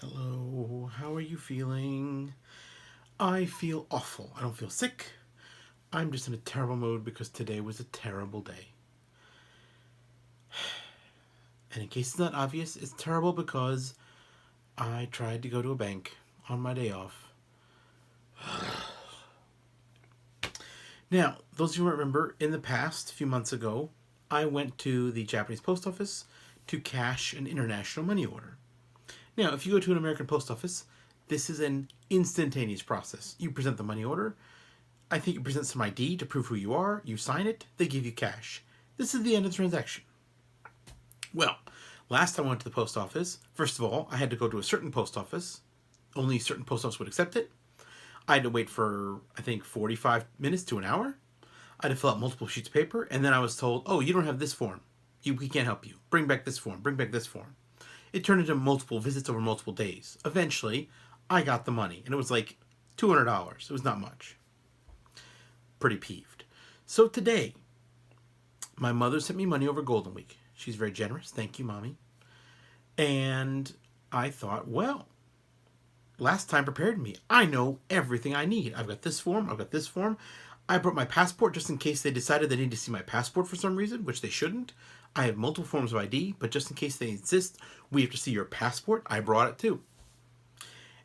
Hello, how are you feeling? I feel awful. I don't feel sick. I'm just in a terrible mood because today was a terrible day. And in case it's not obvious, it's terrible because I tried to go to a bank on my day off. Now, those of you who remember, in the past, a few months ago, I went to the Japanese post office to cash an international money order. Now, if you go to an American post office, this is an instantaneous process. You present the money order. I think you present some ID to prove who you are. You sign it. They give you cash. This is the end of the transaction. Well, last time I went to the post office, first of all, I had to go to a certain post office. Only certain post offices would accept it. I had to wait for, I think, 45 minutes to an hour. I had to fill out multiple sheets of paper. And then I was told, oh, you don't have this form. We can't help you. Bring back this form. Bring back this form. It turned into multiple visits over multiple days. Eventually, I got the money. And it was like $200. It was not much. Pretty peeved. So today, my mother sent me money over Golden Week. She's very generous. Thank you, Mommy. And I thought, well, last time prepared me. I know everything I need. I've got this form. I've got this form. I brought my passport just in case they decided they need to see my passport for some reason, which they shouldn't. I have multiple forms of ID, but just in case they insist we have to see your passport, I brought it too.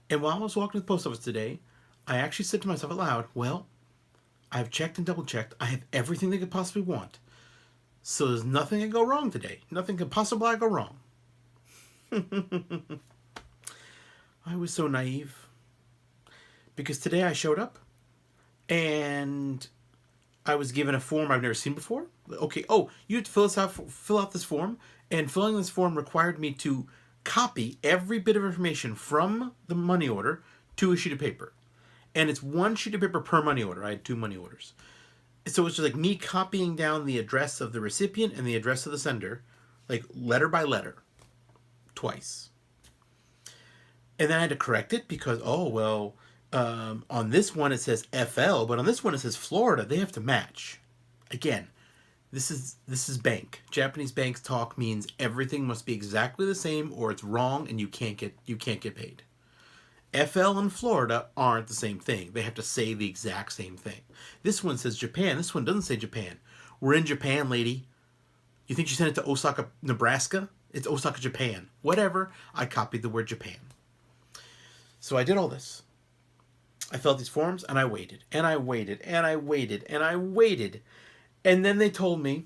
And while I was walking to the post office today, I actually said to myself aloud, well, I've checked and double checked. I have everything they could possibly want. So there's nothing that can go wrong today. Nothing could possibly go wrong. I was so naive. Because today I showed up and I was given a form I've never seen before. Okay, oh, you have to fill out this form, and filling this form required me to copy every bit of information from the money order to a sheet of paper. And it's one sheet of paper per money order. I had 2 money orders. So it's just like me copying down the address of the recipient and the address of the sender, like letter by letter, twice. And then I had to correct it because, oh, well, on this one it says FL, but on this one it says Florida. They have to match. Again, this is bank. Japanese banks talk means everything must be exactly the same, or it's wrong and you can't get paid. FL and Florida aren't the same thing. They have to say the exact same thing. This one says Japan. This one doesn't say Japan. We're in Japan, lady. You think she sent it to Osaka, Nebraska? It's Osaka, Japan. Whatever. I copied the word Japan. So I did all this. I filled out these forms and I waited and I waited and I waited and I waited. And then they told me,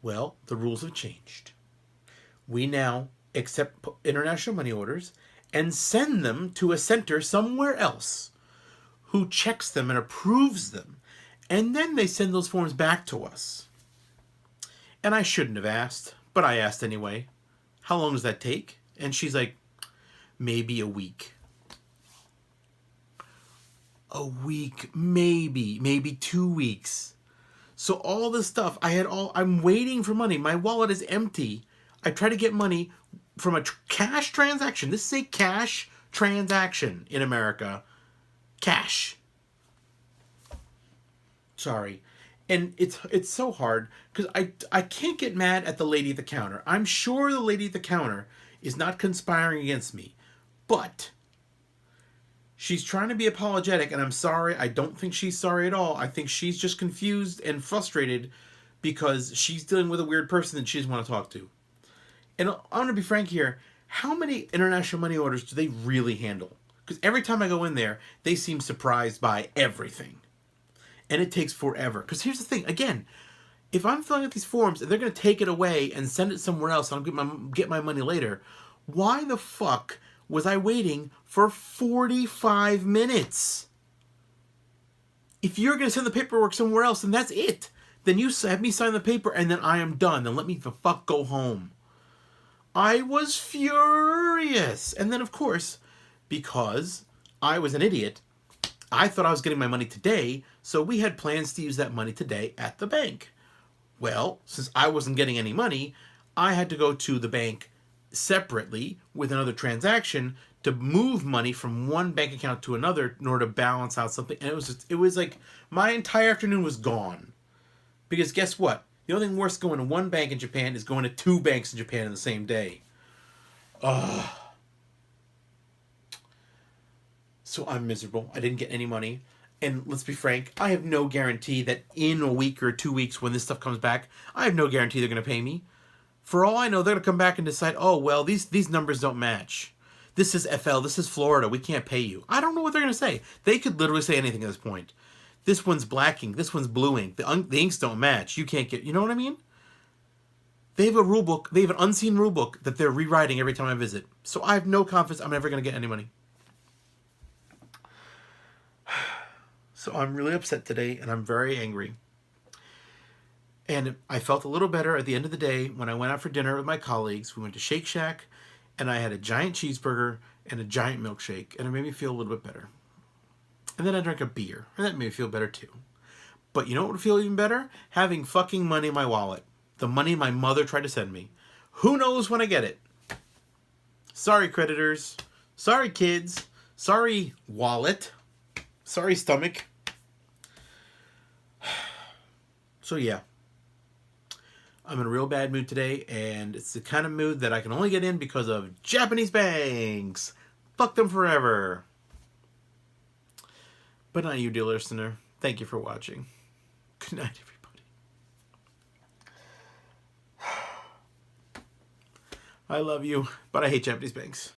well, the rules have changed. We now accept international money orders and send them to a center somewhere else who checks them and approves them. And then they send those forms back to us. And I shouldn't have asked, but I asked anyway. How long does that take? And she's like, maybe a week. A week, maybe 2 weeks. So all this stuff, I'm waiting for money. My wallet is empty. I try to get money from a cash transaction. This is a cash transaction in America. Cash. Sorry. And it's so hard because I can't get mad at the lady at the counter. I'm sure the lady at the counter is not conspiring against me. But she's trying to be apologetic, and I'm sorry. I don't think she's sorry at all. I think she's just confused and frustrated because she's dealing with a weird person that she doesn't want to talk to. And I'm going to be frank here. How many international money orders do they really handle? Because every time I go in there, they seem surprised by everything. And it takes forever. Because here's the thing. Again, if I'm filling out these forms and they're going to take it away and send it somewhere else and I'll get my money later, why the fuck was I waiting for 45 minutes? If you're going to send the paperwork somewhere else, then that's it. Then you have me sign the paper and then I am done. Then let me the fuck go home. I was furious. And then, of course, because I was an idiot, I thought I was getting my money today, so we had plans to use that money today at the bank. Well, since I wasn't getting any money, I had to go to the bank separately with another transaction to move money from one bank account to another in order to balance out something. And it was like my entire afternoon was gone. Because guess what? The only thing worse going to one bank in Japan is going to 2 banks in Japan in the same day. Ugh. So I'm miserable. I didn't get any money. And let's be frank, I have no guarantee that in a week or 2 weeks when this stuff comes back, I have no guarantee they're going to pay me. For all I know, they're going to come back and decide, oh, well, these numbers don't match. This is FL, this is Florida, we can't pay you. I don't know what they're going to say. They could literally say anything at this point. This one's black ink, this one's blue ink. The inks don't match. You can't get, you know what I mean? They have a rule book, they have an unseen rule book that they're rewriting every time I visit. So I have no confidence I'm ever going to get any money. So I'm really upset today, and I'm very angry. And I felt a little better at the end of the day when I went out for dinner with my colleagues. We went to Shake Shack, and I had a giant cheeseburger and a giant milkshake, and it made me feel a little bit better. And then I drank a beer, and that made me feel better too. But you know what would feel even better? Having fucking money in my wallet. The money my mother tried to send me. Who knows when I get it? Sorry, creditors. Sorry, kids. Sorry, wallet. Sorry, stomach. So yeah. I'm in a real bad mood today, and it's the kind of mood that I can only get in because of Japanese banks. Fuck them forever. But not you, dear listener. Thank you for watching. Good night, everybody. I love you, but I hate Japanese banks.